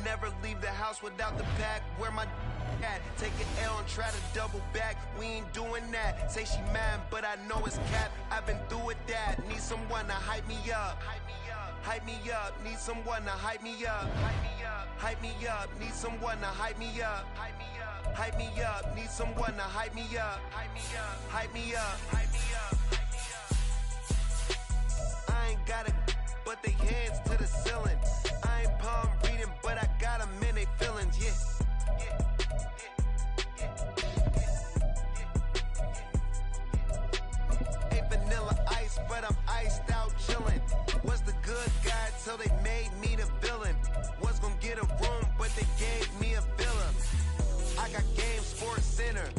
Never leave the house without the pack. Where my at? Take an L and try to double back. We ain't doing that. Say she mad, but I know it's cap. I've been through with that. Need someone to hype me up. Hype me up. Need someone to hype me up. Hype me up. Need someone to hype me up. Hype me up. Need someone to hype me up. Hype me up. I ain't got it, but they hands to the ceiling. I ain't palm reading, but I got them in they feelings. Yeah. Ain't vanilla ice, but I'm iced out chillin'. Was the good guy till they made me the villain. Was gonna get a room, but they gave me a villa. I got game Sports Center.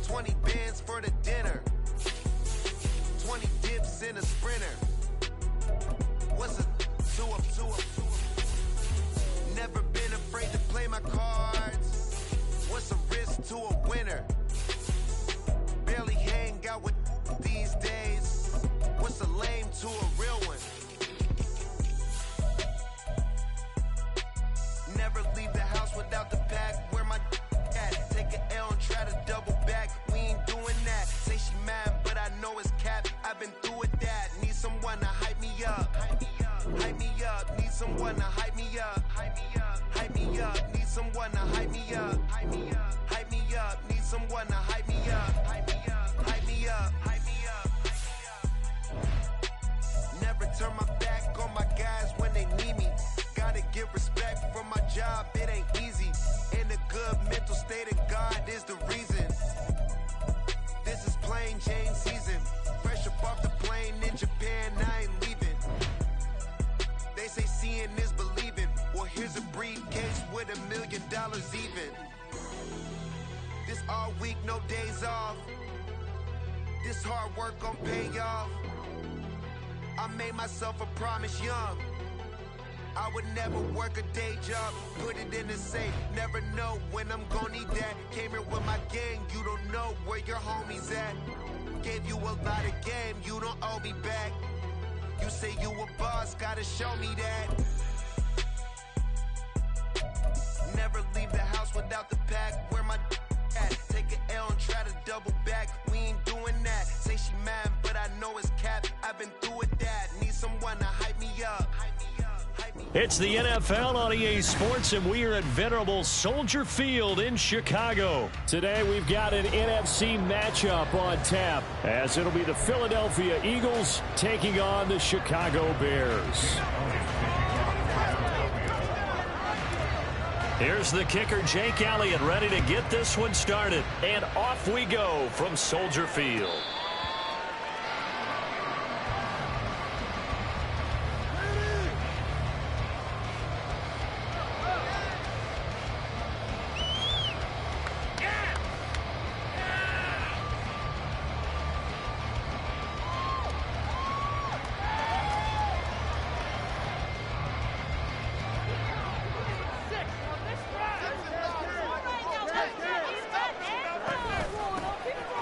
20 bands for the dinner. 20 dips in a sprinter. What's a two-up? Never been afraid to play my cards. What's a risk to a winner? Barely hang out with these days. What's a lame to a real one? Never leave the house without the pack. Where my at? Take an L and try to double back. We ain't doing that. Say she mad, but I know it's cap. I've been through with that. Need someone to hype me up. Hype me up. Need someone to hype me up. Hype me up. Need someone to hype me up. Hype me up. Need someone to hype me up. Hype me up. Never turn my back on my guys when they need me. Gotta get respect from my job, it ain't easy. In a good mental state and God is the reason. This is plain Jane season. Fresh up off the plane in Japan, I ain't leaving. They say seeing is believing. Well, here's a briefcase with $1 million even. This all week, no days off. This hard work gon' pay off. I made myself a promise young. I would never work a day job, put it in the safe. Never know when I'm gonna need that. Came here with my gang, you don't know where your homies at. Gave you a lot of game, you don't owe me back. You say you a boss, gotta show me that. Never leave the house without the pack. Where my at? Take an L and try to double back. We ain't doing that. Say she mad, but I know it's cap. I've been through with that. Need someone to hype me up. It's the NFL on EA Sports, and we are at venerable Soldier Field in Chicago. Today, we've got an NFC matchup on tap, as it'll be the Philadelphia Eagles taking on the Chicago Bears. Here's the kicker, Jake Elliott, ready to get this one started. And off we go from Soldier Field.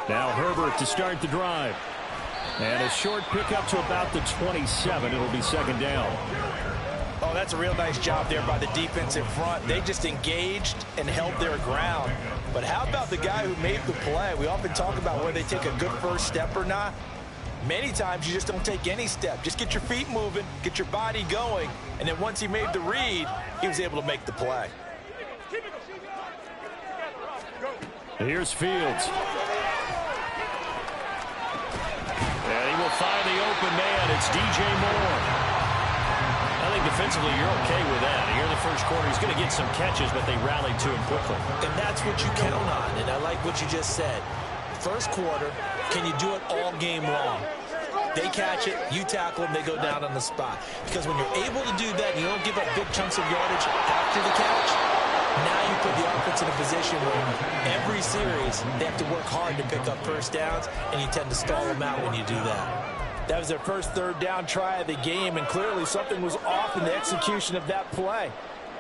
Now Herbert to start the drive. And a short pickup to about the 27. It'll be second down. Oh, that's a real nice job there by the defensive front. They just engaged and held their ground. But how about the guy who made the play? We often talk about whether they take a good first step or not. Many times you just don't take any step. Just get your feet moving, get your body going, and then once he made the read, he was able to make the play. Here's Fields. And he will find the open man. It's DJ Moore. I think defensively you're okay with that. Here in the first quarter, he's going to get some catches, but they rallied to him quickly. And that's what you count on, and I like what you just said. First quarter, can you do it all game long? They catch it, you tackle them, they go down on the spot. Because when you're able to do that, and you don't give up big chunks of yardage after the catch, now you put the offense in a position where every series they have to work hard to pick up first downs, and you tend to stall them out when you do that. That was their first third down try of the game, and clearly something was off in the execution of that play.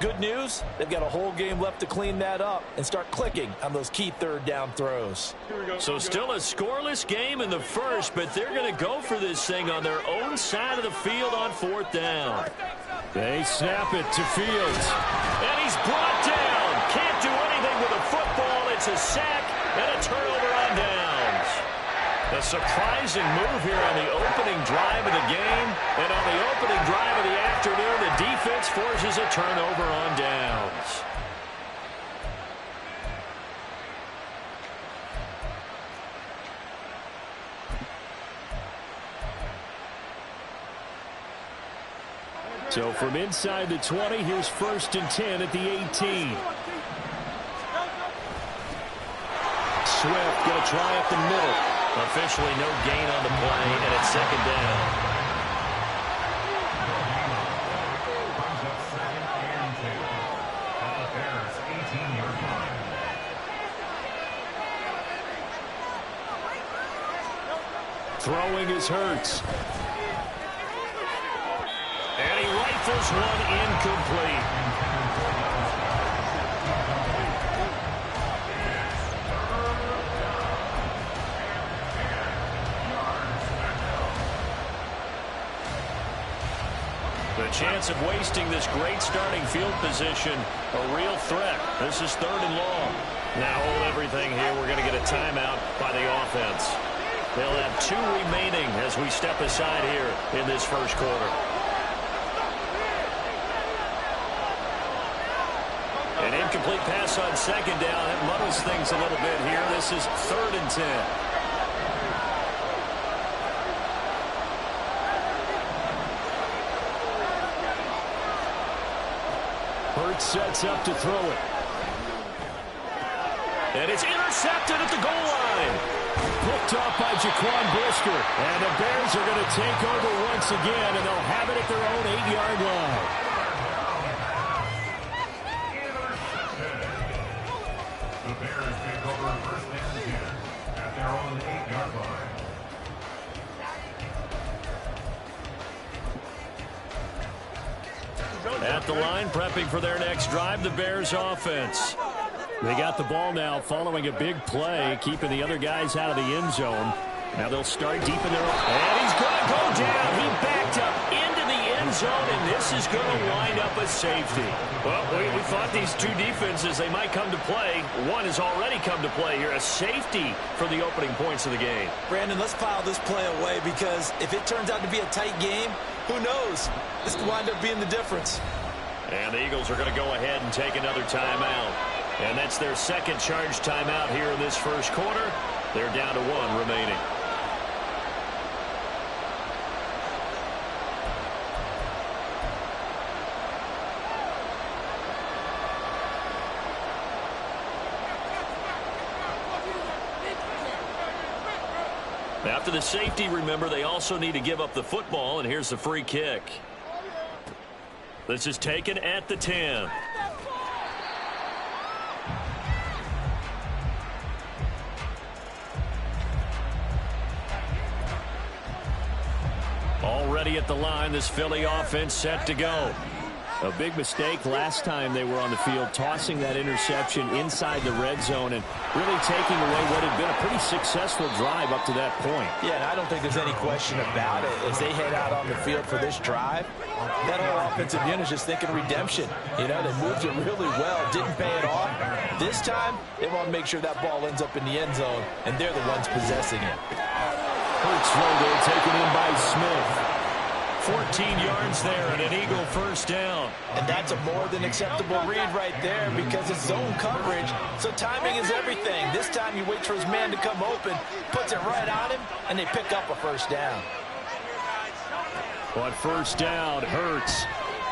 Good news, they've got a whole game left to clean that up and start clicking on those key third down throws. So still a scoreless game in the first, but they're going to go for this thing on their own side of the field on fourth down. They snap it to Fields. And he's brought down. Can't do anything with a football. It's a sack and a turnover on downs. A surprising move here on the opening drive of the game. And on the opening drive of the afternoon, the defense forces a turnover on downs. So from inside the 20, here's 1st and 10 at the 18. Swift going to try up the middle. Officially no gain on the play, and it's 2nd down. Throwing is Hurts. And he rifles one incomplete. The chance of wasting this great starting field position, a real threat. This is 3rd and long. Now hold everything here. We're going to get a timeout by the offense. They'll have 2 remaining as we step aside here in this first quarter. An incomplete pass on 2nd down. It muddles things a little bit here. This is 3rd and 10. Hurts sets up to throw it. And it's intercepted at the goal line. Picked off by Jaquan Brisker. And the Bears are going to take over once again, and they'll have it at their own 8-yard line. The Bears take over 1st and 10 at their own 8-yard line. At the line, prepping for their next drive, the Bears offense. They got the ball now following a big play, keeping the other guys out of the end zone. Now they'll start deep in their own. And he's going to go down. He backed up into the end zone, and this is going to wind up a safety. Well, we thought these 2 defenses, they might come to play. One has already come to play here. A safety for the opening points of the game. Brandon, let's file this play away because if it turns out to be a tight game, who knows? This could wind up being the difference. And the Eagles are going to go ahead and take another timeout. And that's their 2nd charge timeout here in this first quarter. They're down to 1 remaining. After the safety, remember, they also need to give up the football, and here's the free kick. This is taken at the 10. Already at the line, this Philly offense set to go. A big mistake last time they were on the field, tossing that interception inside the red zone and really taking away what had been a pretty successful drive up to that point. Yeah, and I don't think there's any question about it. As they head out on the field for this drive, that whole offensive unit is just thinking redemption. You know, they moved it really well, didn't pay it off. This time, they want to make sure that ball ends up in the end zone, and they're the ones possessing it. Hurts throw there, taken in by Smith. 14 yards there and an Eagle first down. And that's a more than acceptable read right there because it's zone coverage, so timing is everything. This time you wait for his man to come open, puts it right on him, and they pick up a first down. On first down, Hurts.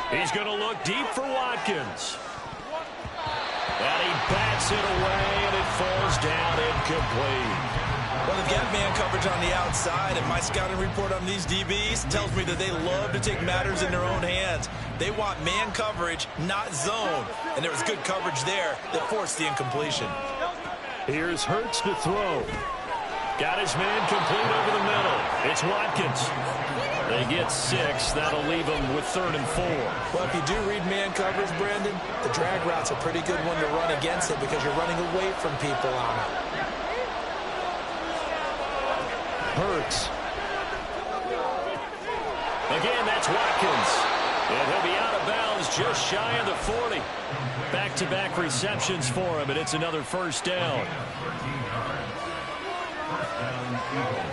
He's going to look deep for Watkins. And he bats it away, and it falls down incomplete. Well, they've got man coverage on the outside, and my scouting report on these DBs tells me that they love to take matters in their own hands. They want man coverage, not zone. And there was good coverage there that forced the incompletion. Here's Hurts to throw. Got his man complete over the middle. It's Watkins. They get 6. That'll leave them with 3rd and 4. Well, if you do read man coverage, Brandon, the drag route's a pretty good one to run against it because you're running away from people on it. Hurts. Again, that's Watkins. And he'll be out of bounds just shy of the 40. Back-to-back receptions for him, and it's another first down. 13 yards. First down, Eagles.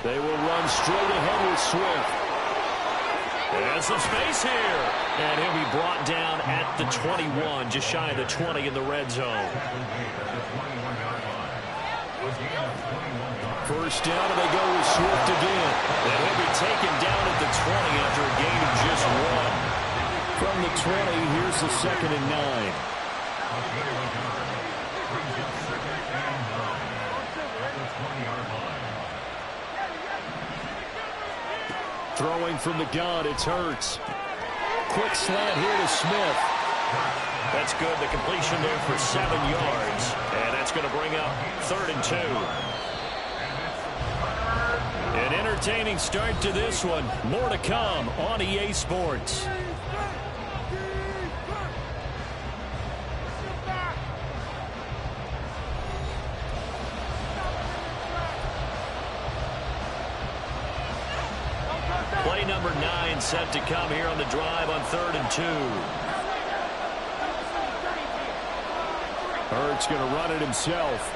They will run straight ahead with Swift. And some space here. And he'll be brought down at the 21, just shy of the 20 in the red zone. First down, and they go with Swift again. And he'll be taken down at the 20 after a gain of just 1. From the 20, here's the 2nd and 9. Throwing from the gun, it's Hurts. Quick slant here to Smith. That's good. The completion there for 7 yards. And that's going to bring up 3rd and 2. An entertaining start to this one. More to come on EA Sports. Play number 9 set to come here on the drive on 3rd and 2. Hurts going to run it himself.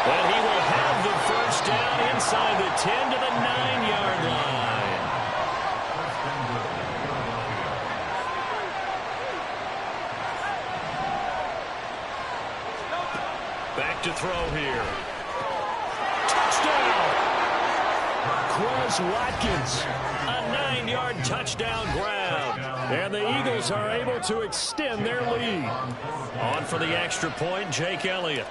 And he will have the first down inside the 10 to the 9-yard line. Back to throw here. Touchdown! Quez Watkins, a 9-yard touchdown grab. And the Eagles are able to extend their lead. On for the extra point, Jake Elliott.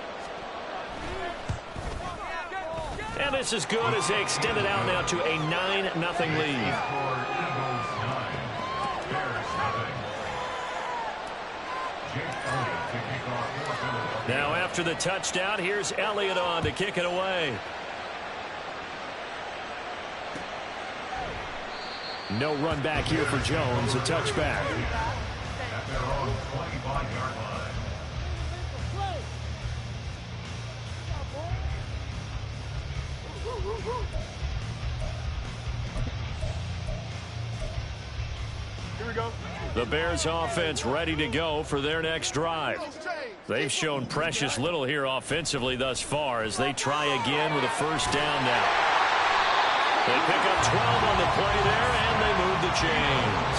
And this is good as they extend it out now to a 9-0 lead. Now after the touchdown, here's Elliott on to kick it away. No run back here for Jones, a touchback. At their own 25-yard line. The Bears offense ready to go for their next drive. They've shown precious little here offensively thus far as they try again with a first down now. They pick up 12 on the play there, and they move the chains.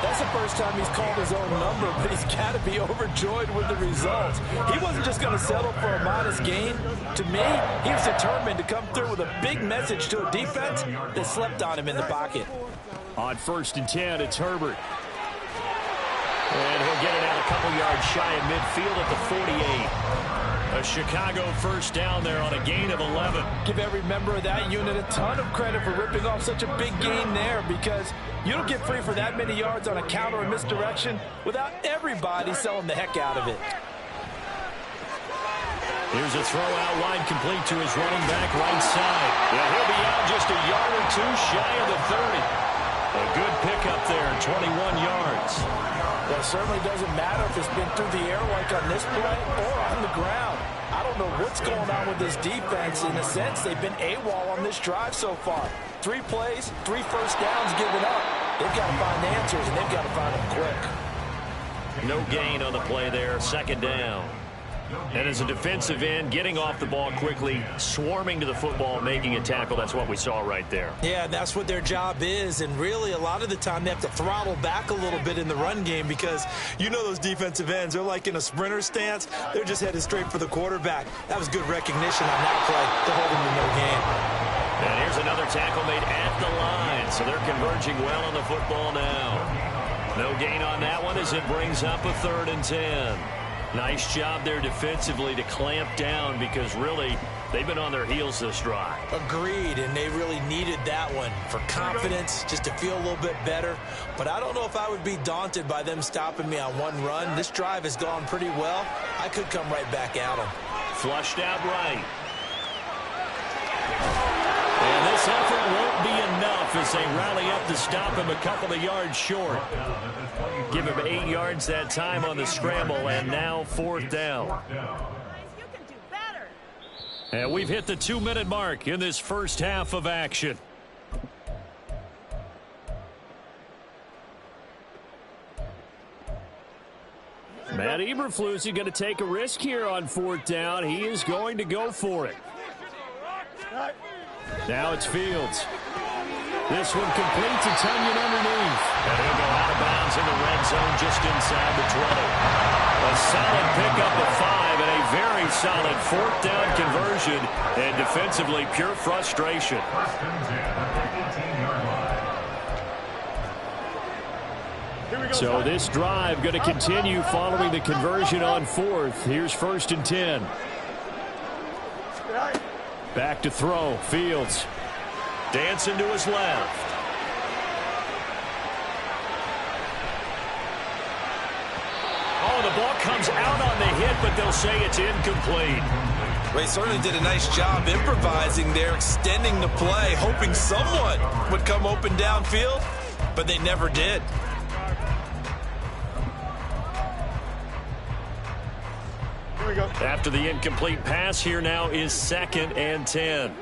That's the first time he's called his own number, but he's got to be overjoyed with the results. He wasn't just going to settle for a modest gain. To me, he was determined to come through with a big message to a defense that slept on him in the pocket. On 1st and 10, it's Herbert. And he'll get it out a couple yards shy of midfield at the 48. A Chicago first down there on a gain of 11. Give every member of that unit a ton of credit for ripping off such a big gain there, because you don't get free for that many yards on a counter or misdirection without everybody selling the heck out of it. Here's a throw out wide, complete to his running back right side. Yeah, he'll be out just a yard or two shy of the 30. A good pickup there, 21 yards. Well, it certainly doesn't matter if it's been through the air like on this play or on the ground. I don't know what's going on with this defense. In a sense, they've been AWOL on this drive so far. 3 plays, 3 first downs given up. They've got to find answers, and they've got to find them quick. No gain on the play there, 2nd down. And as a defensive end, getting off the ball quickly, swarming to the football, making a tackle, that's what we saw right there. Yeah, that's what their job is, and really a lot of the time they have to throttle back a little bit in the run game because you know those defensive ends, they're like in a sprinter stance. They're just headed straight for the quarterback. That was good recognition on that play to hold them to no gain. And here's another tackle made at the line, so they're converging well on the football now. No gain on that one as it brings up a 3rd and 10. Nice job there defensively to clamp down because really they've been on their heels this drive. Agreed, and they really needed that one for confidence, just to feel a little bit better. But I don't know if I would be daunted by them stopping me on one run. This drive has gone pretty well. I could come right back at them. Flushed out right. And this effort won't be enough off as they rally up to stop him a couple of yards short. Give him 8 yards that time on the scramble, and now 4th down. And we've hit the 2-minute mark in this first half of action. Matt Eberflus is going to take a risk here on 4th down. He is going to go for it. Now it's Fields. This one completes a Tunyon underneath. And he'll go out of bounds in the red zone just inside the 20. A solid pickup of 5 and a very solid 4th down conversion. And defensively, pure frustration. So this drive going to continue following the conversion on 4th. Here's 1st and 10. Back to throw. Fields. Dancing to his left. Oh, the ball comes out on the hit, but they'll say it's incomplete. They certainly did a nice job improvising there, extending the play, hoping someone would come open downfield, but they never did. After the incomplete pass, here now is 2nd and 10.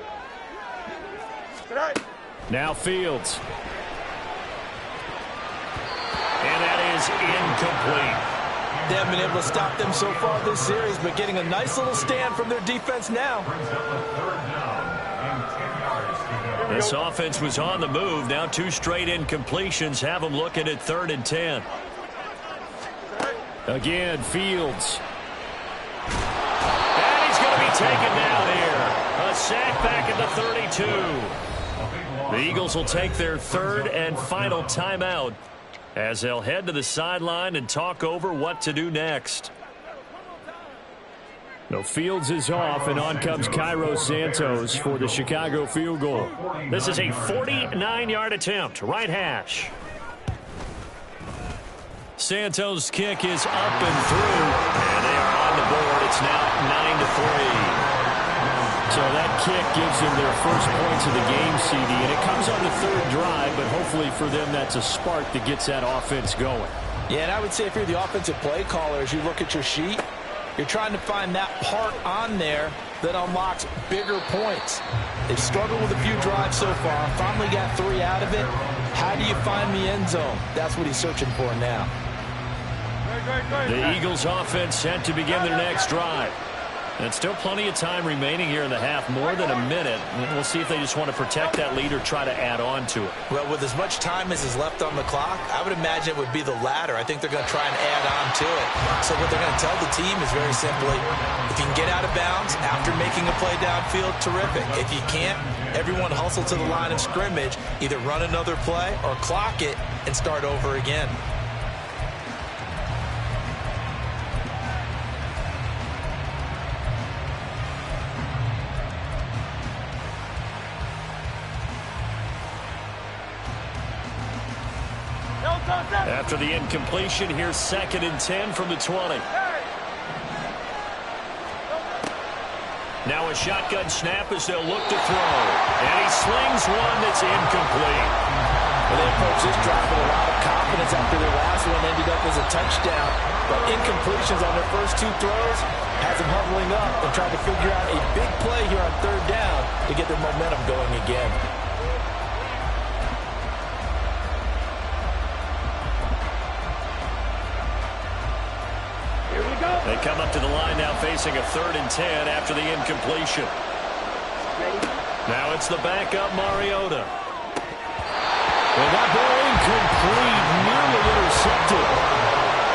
Now Fields. And that is incomplete. They haven't been able to stop them so far this series, but getting a nice little stand from their defense now. This offense was on the move. Now 2 straight incompletions have them looking at 3rd and 10. Again, Fields. And he's going to be taken down here. A sack back at the 32. The Eagles will take their 3rd and final timeout as they'll head to the sideline and talk over what to do next. No, Fields is off, and on comes Cairo Santos for the Chicago field goal. This is a 49-yard attempt, right hash. Santos' kick is up and through, and they are on the board. It's now 9-3. So that kick gives them their first points of the game, CD, and it comes on the 3rd drive, but hopefully for them that's a spark that gets that offense going. Yeah, and I would say if you're the offensive play caller, as you look at your sheet, you're trying to find that part on there that unlocks bigger points. They've struggled with a few drives so far, finally got 3 out of it. How do you find the end zone? That's what he's searching for now. The Eagles offense set to begin their next drive. And still plenty of time remaining here in the half, more than a minute. We'll see if they just want to protect that lead or try to add on to it. Well, with as much time as is left on the clock, I would imagine it would be the latter. I think they're going to try and add on to it. So what they're going to tell the team is very simply, if you can get out of bounds after making a play downfield, terrific. If you can't, everyone hustle to the line of scrimmage, either run another play or clock it and start over again. After the incompletion, here's 2nd and 10 from the 20. Now a shotgun snap as they'll look to throw. And he slings one that's incomplete. Well, they approach this drive with a lot of confidence after their last one ended up as a touchdown. But incompletions on their first 2 throws has them huddling up and trying to figure out a big play here on 3rd down to get their momentum going again. They come up to the line now facing a 3rd and 10 after the incompletion. Now it's the backup Mariota. And that ball incomplete, nearly intercepted.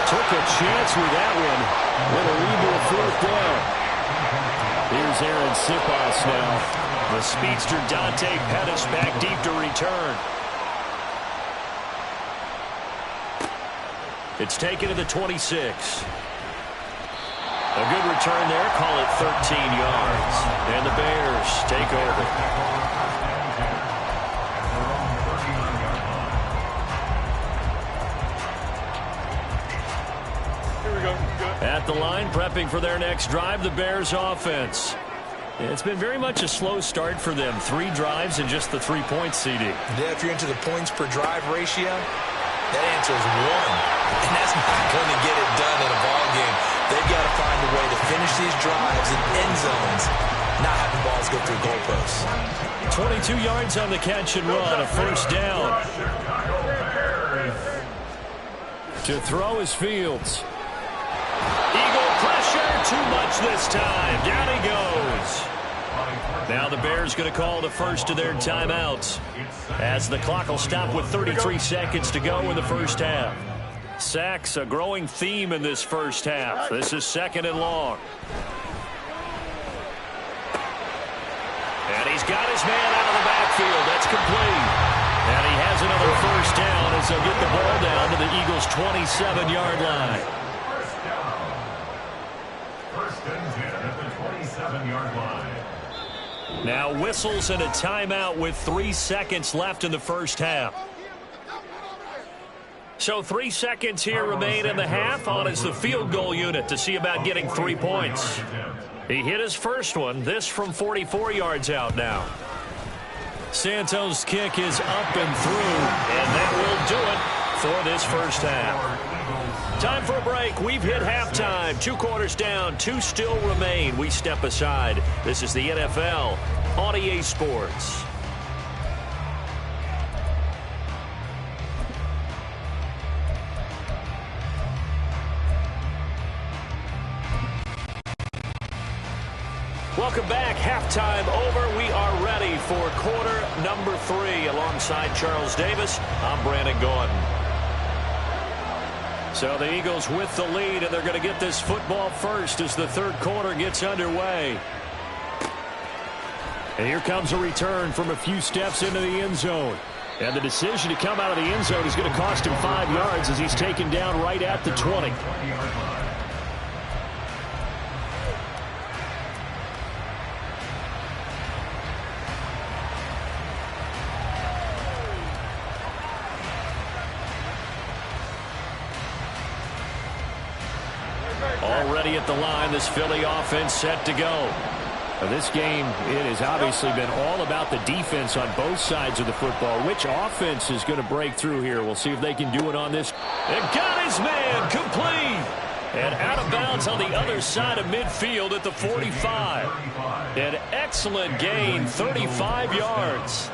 Took a chance with that one. With a lead to a 4th down. Here's Aaron Sipas now. The speedster Dante Pettis back deep to return. It's taken to the 26. A good return there, call it 13 yards. And the Bears take over. Here we go. At the line, prepping for their next drive, the Bears offense. It's been very much a slow start for them. 3 drives and just the 3 points, CD. Yeah, if you're into the points per drive ratio, that answer is 1. And that's not going to get it done in a ball game. They've got to find a way to finish these drives in end zones, not having balls go through goalposts. 22 yards on the catch and run, a first down. To throw is Fields. Eagle pressure, too much this time. Down he goes. Now the Bears going to call the first of their timeouts as the clock will stop with 33 seconds to go in the first half. Sacks, a growing theme in this first half. This is 2nd and long. And he's got his man out of the backfield. That's complete. And he has another first down as they'll get the ball down to the Eagles' 27-yard line. First and 10 at the 27-yard line. Now whistles and a timeout with 3 seconds left in the first half. So 3 seconds here remain in the half. On is the field goal unit to see about getting 3 points. He hit his first one. This from 44 yards out now. Santos' kick is up and through, and that will do it for this first half. Time for a break. We've hit halftime. 2 quarters down, 2 still remain. We step aside. This is the NFL on EA Sports. Welcome back. Halftime over. We are ready for quarter number 3. Alongside Charles Davis, I'm Brandon Gordon. So the Eagles with the lead, and they're going to get this football first as the third quarter gets underway. And here comes a return from a few steps into the end zone. And the decision to come out of the end zone is going to cost him 5 yards as he's taken down right at the 20. Already at the line, this Philly offense set to go. Now this game, it has obviously been all about the defense on both sides of the football. Which offense is going to break through here? We'll see if they can do it on this. And got his man complete. And out of bounds on the other side of midfield at the 45. An excellent gain, 35 yards.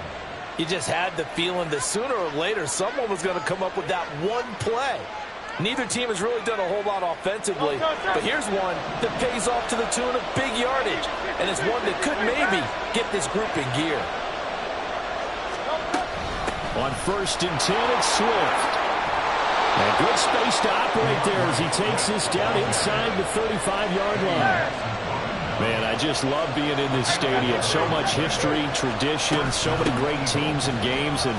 You just had the feeling that sooner or later someone was going to come up with that one play. Neither team has really done a whole lot offensively, but here's one that pays off to the tune of big yardage, and it's one that could maybe get this group in gear. On 1st and 10, it's Swift. And good space to operate there as he takes this down inside the 35-yard line. Man, I just love being in this stadium. So much history, tradition, so many great teams and games, and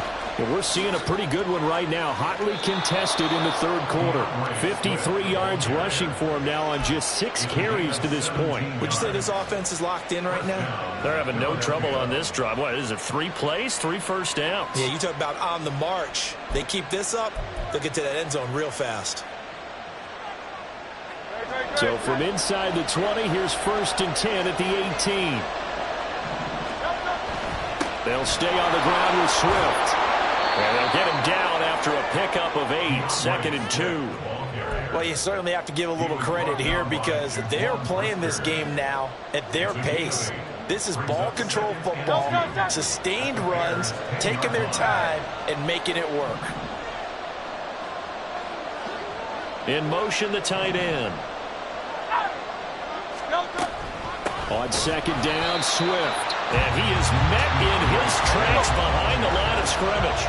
we're seeing a pretty good one right now. Hotly contested in the third quarter. 53 yards rushing for him now on just 6 carries to this point. Would you say this offense is locked in right now? They're having no trouble on this drive. What is it, 3 plays, 3 first downs? Yeah, you talk about on the march. They keep this up, they'll get to that end zone real fast. So from inside the 20, here's 1st and 10 at the 18. They'll stay on the ground with Swift. And they'll get him down after a pickup of 8, 2nd and 2. Well, you certainly have to give a little credit here because they're playing this game now at their pace. This is ball control football, sustained runs, taking their time and making it work. In motion, the tight end. On 2nd down, Swift. And he is met in his tracks behind the line of scrimmage.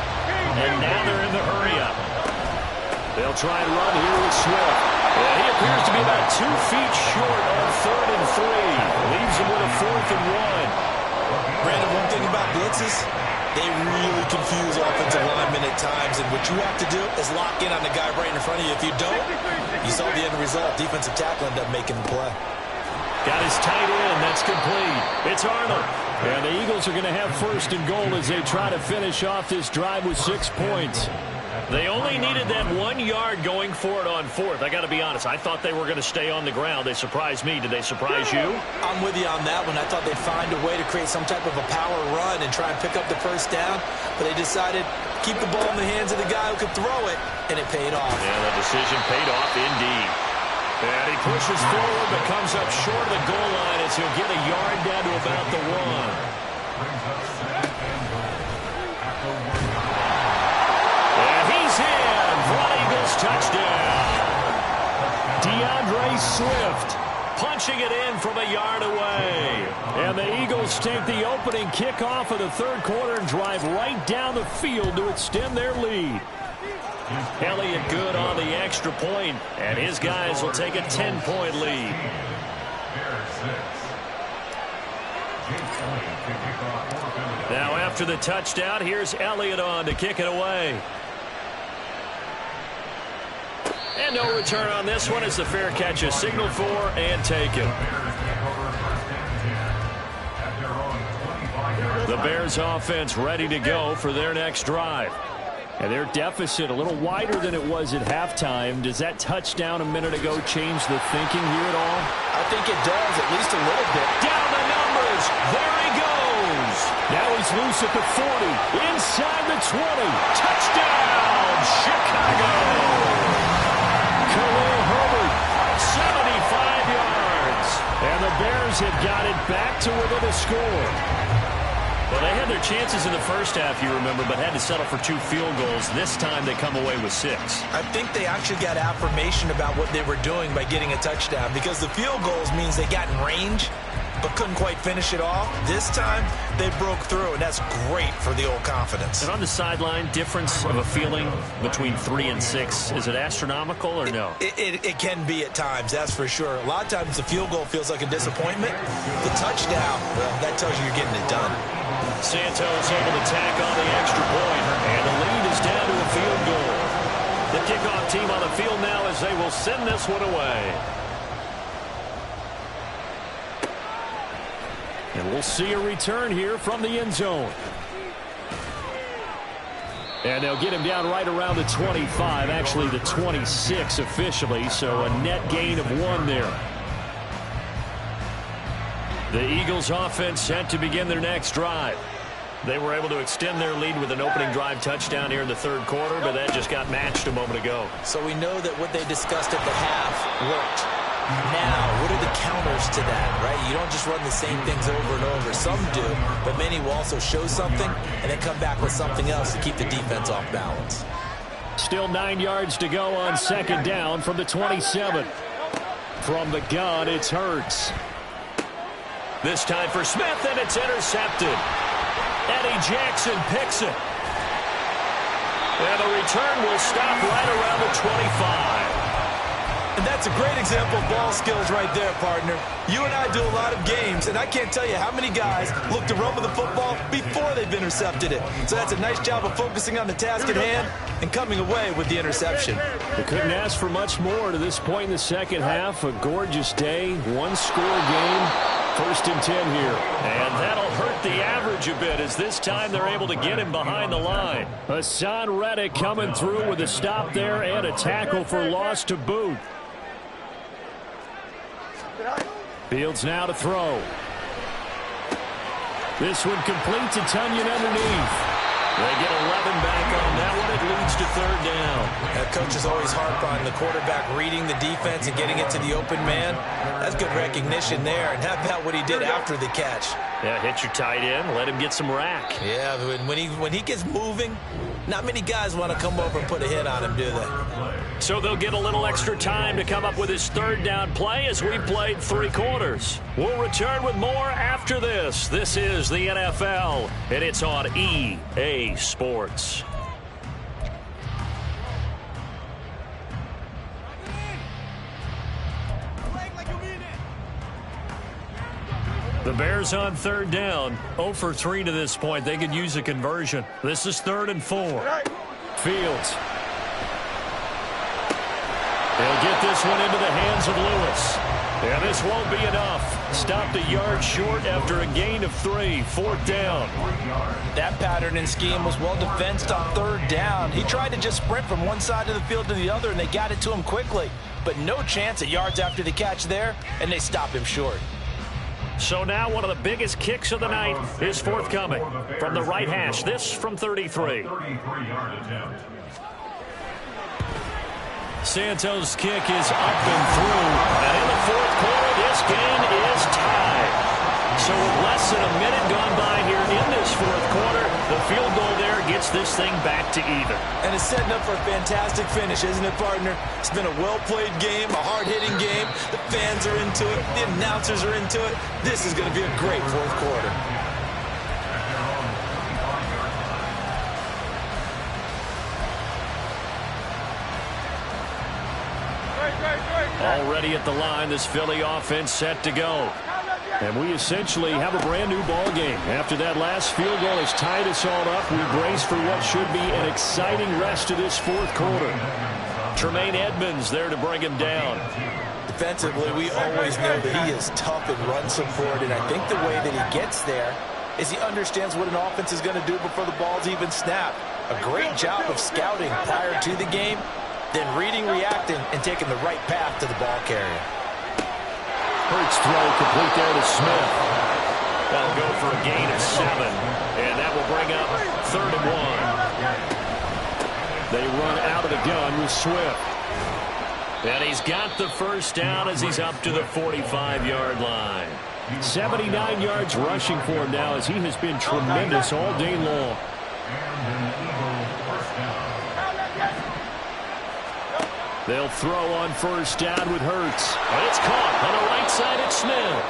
And now they're in the hurry-up. They'll try and run here with Swift. And he appears to be about 2 feet short on 3rd and 3. Leaves him with a 4th and 1. Brandon, one thing about blitzes, they really confuse offensive linemen at times. And what you have to do is lock in on the guy right in front of you. If you don't, you saw the end result. Defensive tackle ended up making the play. Got his tight end. That's complete. It's Arnold. And the Eagles are going to have 1st and goal as they try to finish off this drive with 6 points. They only needed that 1 yard going for it on fourth. I got to be honest. I thought they were going to stay on the ground. They surprised me. Did they surprise you? I'm with you on that one. I thought they'd find a way to create some type of a power run and try and pick up the first down, but they decided keep the ball in the hands of the guy who could throw it, and it paid off. Yeah, the decision paid off indeed. And he pushes forward but comes up short of the goal line as he'll get a yard down to about the 1. Touchdown. DeAndre Swift punching it in from a yard away. And the Eagles take the opening kickoff of the third quarter and drive right down the field to extend their lead. Elliott good on the extra point, and his guys will take a 10-point lead. Now after the touchdown, here's Elliott on to kick it away. And no return on this one as the fair catch is signaled for and taken. The Bears offense ready to go for their next drive. And their deficit a little wider than it was at halftime. Does that touchdown a minute ago change the thinking here at all? I think it does, at least a little bit. Down the numbers. There he goes. Now he's loose at the 40. Inside the 20. Touchdown, Chicago. Khalil Herbert, 75 yards. And the Bears have got it back to within a score. Well, they had their chances in the first half, you remember, but had to settle for 2 field goals. This time they come away with 6. I think they actually got affirmation about what they were doing by getting a touchdown, because the field goals means they got in range but couldn't quite finish it off. This time, they broke through, and that's great for the old confidence. And on the sideline, difference of a feeling between 3 and 6, is it astronomical or no? It can be at times, that's for sure. A lot of times the field goal feels like a disappointment. The touchdown, well, that tells you you're getting it done. Santos able to tack on the extra point, and the lead is down to a field goal. The kickoff team on the field now as they will send this one away. And we'll see a return here from the end zone. And they'll get him down right around the 25, actually the 26 officially, so a net gain of 1 there. The Eagles offense set to begin their next drive. They were able to extend their lead with an opening drive touchdown here in the third quarter, but that just got matched a moment ago. So we know that what they discussed at the half worked. Now, what are the counters to that, right? You don't just run the same things over and over. Some do, but many will also show something and then come back with something else to keep the defense off balance. Still 9 yards to go on second down from the 27. From the gun, it's Hurts. This time for Smith, and it's intercepted. Eddie Jackson picks it. And the return will stop right around the 25. And that's a great example of ball skills right there, partner. You and I do a lot of games, and I can't tell you how many guys look to run with the football before they've intercepted it. So that's a nice job of focusing on the task at hand and coming away with the interception. They couldn't ask for much more to this point in the second half. A gorgeous day, 1-score game. 1st and 10 here. And that'll hurt the average a bit as this time they're able to get him behind the line. Hassan Reddick coming through with a stop there and a tackle for loss to boot. Fields now to throw. This one complete to Tunyon underneath. They get 11 back on that one. It leads to 3rd down. Coaches always harp on the quarterback reading the defense and getting it to the open man. That's good recognition there. And how about what he did after the catch? Yeah, hit your tight end. Let him get some rack. Yeah, when he gets moving, not many guys want to come over and put a hit on him, do they? So they'll get a little extra time to come up with his 3rd down play as we played 3 quarters. We'll return with more after this. This is the NFL, and it's on EA Sports. The Bears on 3rd down. 0 for 3 to this point. They could use a conversion. This is 3rd and 4. Fields. They'll get this one into the hands of Lewis. And this won't be enough. Stopped a yard short after a gain of 3. 4th down. That pattern and scheme was well defensed on 3rd down. He tried to just sprint from one side of the field to the other, and they got it to him quickly. But no chance at yards after the catch there, and they stopped him short. So now one of the biggest kicks of the night is forthcoming. From the right hash, this from 33. 33-yard attempt. Santos' kick is up and through. And in the 4th quarter, this game is tied. So with less than a minute gone by here in this 4th quarter, the field goal there gets this thing back to even. And it's setting up for a fantastic finish, isn't it, partner? It's been a well-played game, a hard-hitting game. The fans are into it. The announcers are into it. This is going to be a great 4th quarter. Already at the line, this Philly offense set to go. And we essentially have a brand new ball game. After that last field goal has tied us all up, we brace for what should be an exciting rest of this 4th quarter. Tremaine Edmonds there to bring him down. Defensively, we always know that he is tough in run support, and I think the way that he gets there is he understands what an offense is going to do before the ball's even snapped. A great job of scouting prior to the game, then reading, reacting, and taking the right path to the ball carrier. Hurts throw complete there to Smith. That'll go for a gain of 7. And that will bring up 3rd and 1. They run out of the gun with Swift. And he's got the first down as he's up to the 45-yard line. 79 yards rushing for him now as he has been tremendous all day long. They'll throw on 1st down with Hurts. And it's caught on the right side at Smith.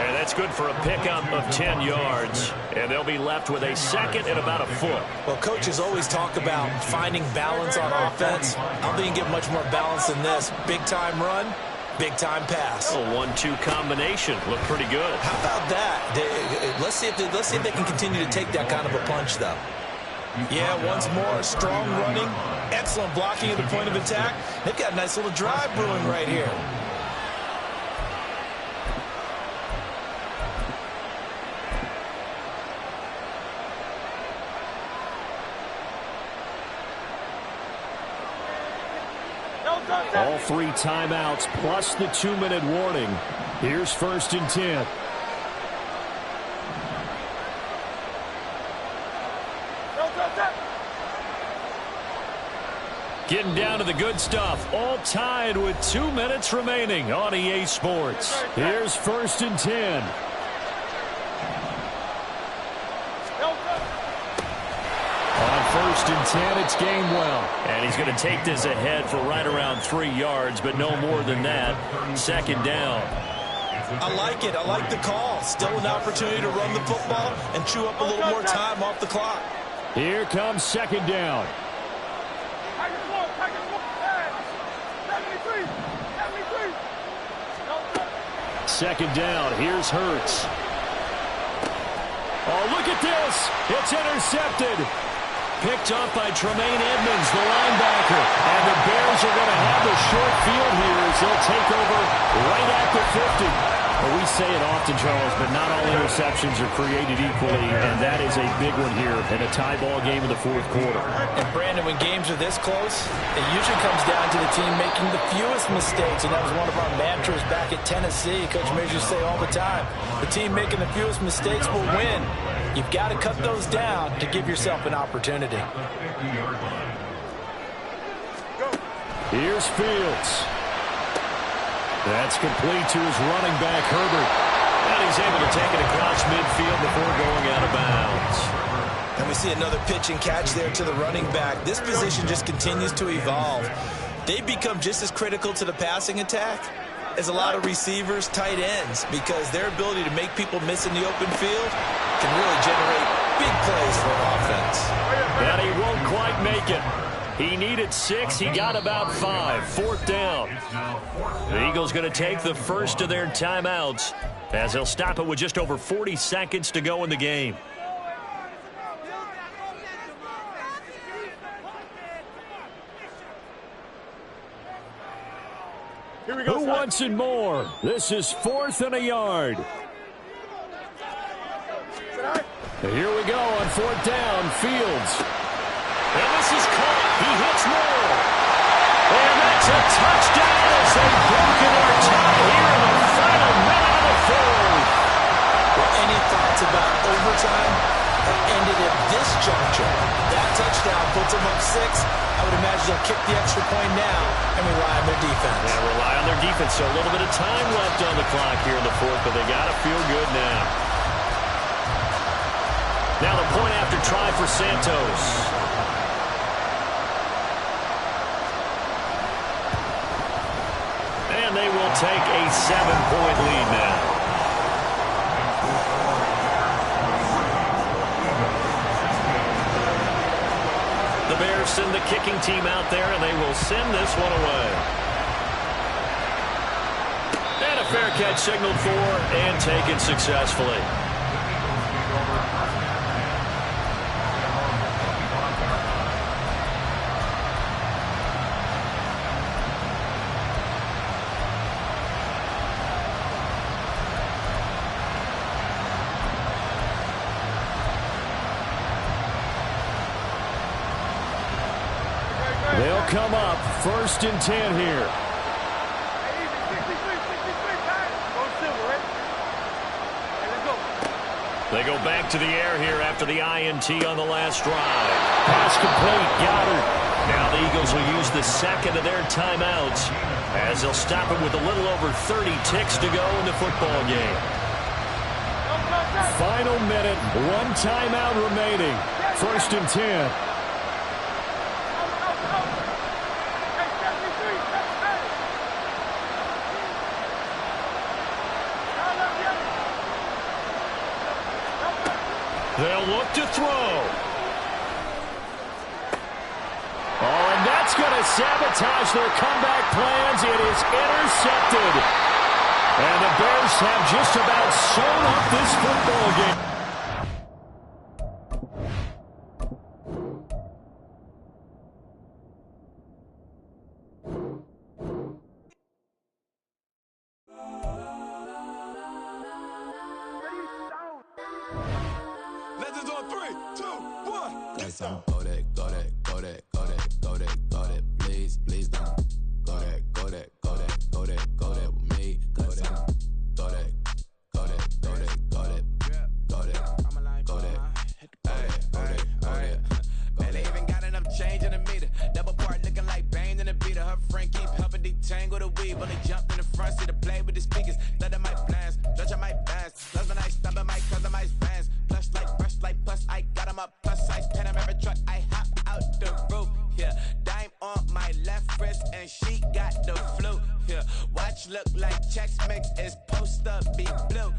And that's good for a pickup of 10 yards. And they'll be left with a 2nd and about a foot. Well, coaches always talk about finding balance on offense. I don't think you can get much more balance than this. Big-time run, big-time pass. A 1-2 combination. Looked pretty good. How about that? Let's see if they can continue to take that kind of a punch, though. Yeah, once more, strong running, excellent blocking at the point of attack. They've got a nice little drive brewing right here. All 3 timeouts plus the 2-minute warning. Here's 1st and 10. Getting down to the good stuff. All tied with 2 minutes remaining on EA Sports. Here's 1st and 10. On 1st and 10, it's Gainwell. And he's going to take this ahead for right around 3 yards, but no more than that. 2nd down. I like it. I like the call. Still an opportunity to run the football and chew up a little more time off the clock. Here comes 2nd down. 2nd down. Here's Hurts. Oh, look at this. It's intercepted. Picked up by Tremaine Edmonds, the linebacker. And the Bears are going to have the short field here as they'll take over right at the 50. Well, we say it often, Charles, but not all interceptions are created equally, and that is a big one here in a tie ball game in the 4th quarter. And, Brandon, when games are this close, it usually comes down to the team making the fewest mistakes, and that was one of our mantras back at Tennessee. Coach Mears used to say all the time, the team making the fewest mistakes will win. You've got to cut those down to give yourself an opportunity. Here's Fields. That's complete to his running back, Herbert. And he's able to take it across midfield before going out of bounds. And we see another pitch and catch there to the running back. This position just continues to evolve. They become just as critical to the passing attack as a lot of receivers, tight ends, because their ability to make people miss in the open field can really generate big plays for an offense. And he won't quite make it. He needed 6. He got about 5. 4th down. The Eagles going to take the first of their timeouts as they'll stop it with just over 40 seconds to go in the game. Who wants it more? This is 4th and a yard. Here we go on 4th down. Fields. And this is caught. He hits Moore. And that's a touchdown as they've broken their tie here in the final minute of the 4th. Well, any thoughts about overtime have ended at this juncture. That touchdown puts them up 6. I would imagine they'll kick the extra point now and rely on their defense. Yeah, rely on their defense. So a little bit of time left on the clock here in the 4th, but they got to feel good now. Now the point after try for Santos. And they will take a 7-point lead now. The Bears send the kicking team out there, and they will send this one away. And a fair catch signaled for and taken successfully. They'll come up 1st and 10 here. They go back to the air here after the INT on the last drive. Pass complete. Goddard. Now the Eagles will use the second of their timeouts as they'll stop it with a little over 30 ticks to go in the football game. Final minute. 1 timeout remaining. 1st and 10. They'll look to throw. Oh, and that's going to sabotage their comeback plans. It is intercepted. And the Bears have just about sewn up this football game. Legends on 3, 2, 1. Yes, sir. Go that, go that, go that, go that, go that, go that, please, please don't. Go that, go that, go that, go that, go that with me. Go that, go that, go that, go that, go that, go that, go that, go that. Man, they even got enough change in the meter. Double part looking like Bane in the beater. Her friend keep helping detangle the weave. When they jumped in the front seat to play with the speakers. Let them mic blast, touch my bands. Last when I stop at my customized bands. Plush like brush like plus I got them up plus size pen. I'm every truck I hop out the roof. Yeah, dime on my left wrist and she got the flu. Yeah, watch look like Chex Mix is post up be blue.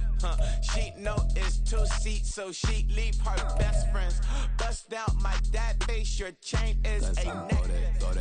She know it's 2 seats, so she leave her best friends. Bust down my dad face. Your chain is a necklace.